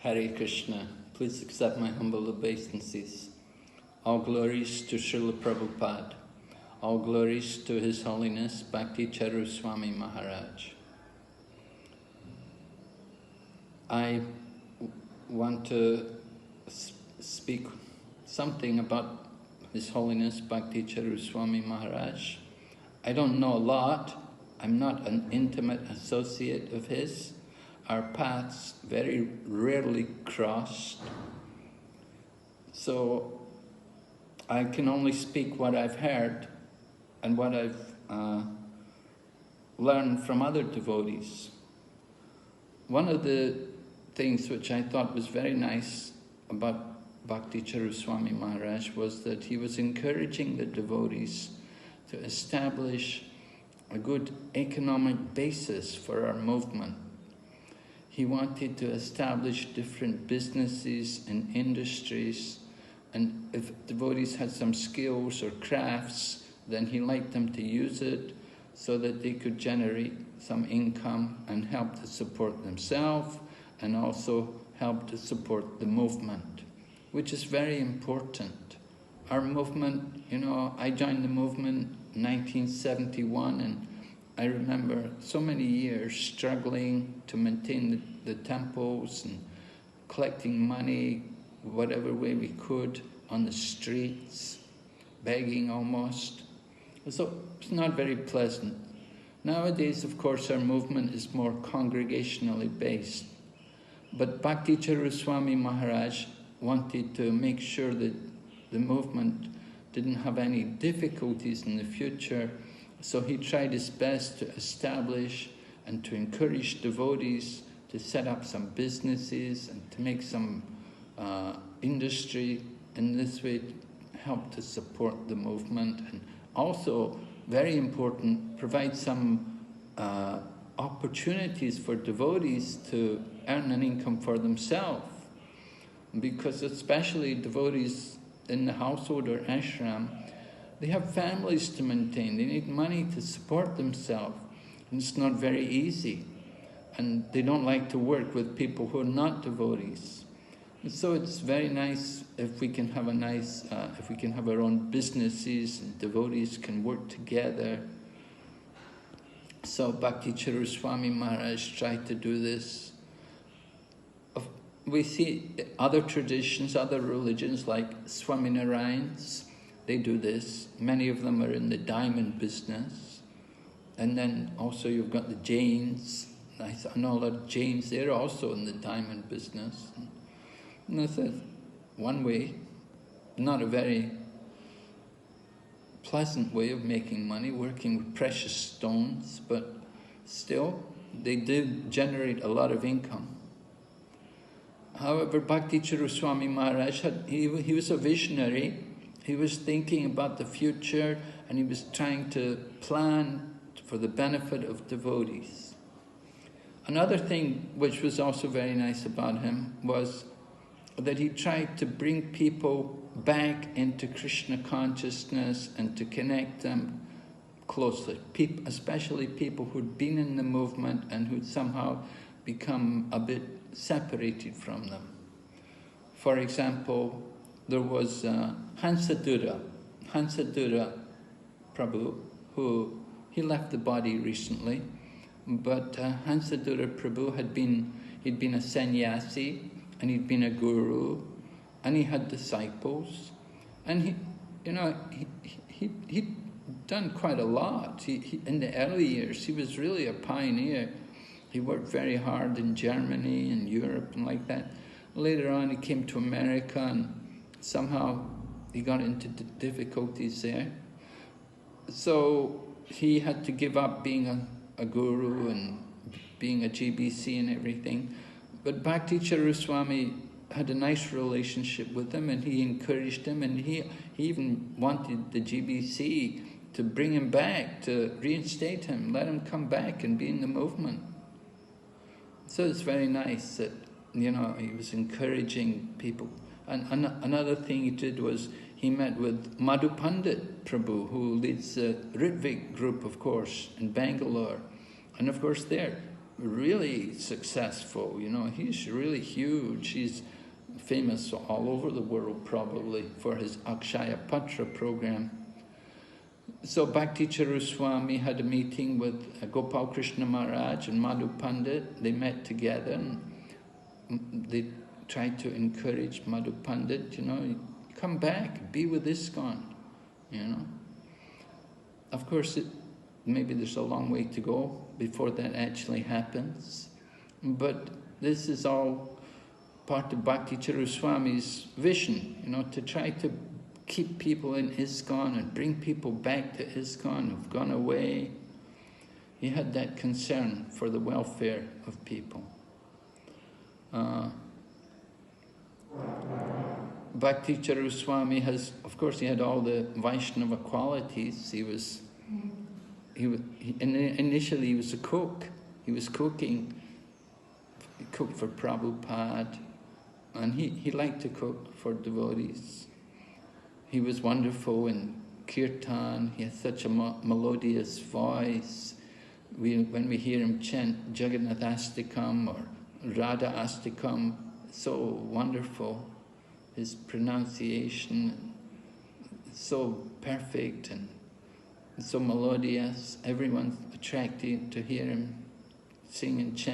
Hare Krishna. Please accept my humble obeisances. All glories to Srila Prabhupada. All glories to His Holiness B.Caru Swami Maharaj. I want to speak something about His Holiness B.Caru Swami Maharaj. I don't know a lot. I'm not an intimate associate of his. Our paths very rarely crossed. So I can only speak what I've heard and what I've learned from other devotees. One of the things which I thought was very nice about B.Caru Swami Maharaj was that he was encouraging the devotees to establish a good economic basis for our movement. He wanted to establish different businesses and industries, and if devotees had some skills or crafts, then he liked them to use it so that they could generate some income and help to support themselves and also help to support the movement, which is very important. Our movement, I joined the movement in 1971, and I remember so many years struggling to maintain the temples and collecting money whatever way we could on the streets, begging almost. So it's not very pleasant. Nowadays, of course, our movement is more congregationally based. But B.Caru Swami Maharaj wanted to make sure that the movement didn't have any difficulties in the future, so he tried his best to establish and to encourage devotees to set up some businesses and to make some industry, in this way help to support the movement, and also, very important, provide some opportunities for devotees to earn an income for themselves, because especially devotees in the household or ashram, they have families to maintain, they need money to support themselves, and it's not very easy. And they don't like to work with people who are not devotees. And so it's very nice if we can have if we can have our own businesses and devotees can work together. So B.Caru Swami Maharaj tried to do this. We see other traditions, other religions like Swaminarayan's, they do this. Many of them are in the diamond business. And then also you've got the Jains. I know a lot of Jains, they're also in the diamond business. And that's one way, not a very pleasant way of making money, working with precious stones, but still, they did generate a lot of income. However, B.Caru Swami Maharaj, he was a visionary. He was thinking about the future, and he was trying to plan for the benefit of devotees. Another thing which was also very nice about him was that he tried to bring people back into Krishna consciousness and to connect them closely, especially people who'd been in the movement and who'd somehow become a bit separated from them. For example, there was Hansadura Prabhu, who he left the body recently, but Hansadura Prabhu he'd been a sannyasi, and he'd been a guru, and he had disciples, and he'd done quite a lot. In the early years, he was really a pioneer. He worked very hard in Germany and Europe and like that. Later on, he came to America, and somehow he got into difficulties there. So he had to give up being a guru and being a GBC and everything. But B.Caru Swami had a nice relationship with him, and he encouraged him, and he even wanted the GBC to bring him back, to reinstate him, let him come back and be in the movement. So it's very nice that, he was encouraging people. And another thing he did was he met with Madhu Pandit Prabhu, who leads the Ritvik group, of course, in Bangalore. And of course there, really successful, you know, he's really huge. He's famous all over the world probably for his Akshaya Patra program. So Bhakti Charu Swami had a meeting with Gopal Krishna Maharaj and Madhu Pandit. They met together and they tried to encourage Madhu Pandit, you know, come back, be with ISKCON, you know. Of course, maybe there's a long way to go before that actually happens, but this is all part of Bhakti Charu Swami's vision, you know, to try to keep people in ISKCON and bring people back to ISKCON who've gone away. He had that concern for the welfare of people. Bhakti Charu Swami has, of course, he had all the Vaishnava qualities. Initially he was a cook. He was cooking. He cooked for Prabhupada, and he liked to cook for devotees. He was wonderful in kirtan. He had such a melodious voice. When we hear him chant Jagannath Astikam or Radha Astikam, so wonderful. His pronunciation, so perfect and so melodious. Everyone's attracted to hear him sing and chant.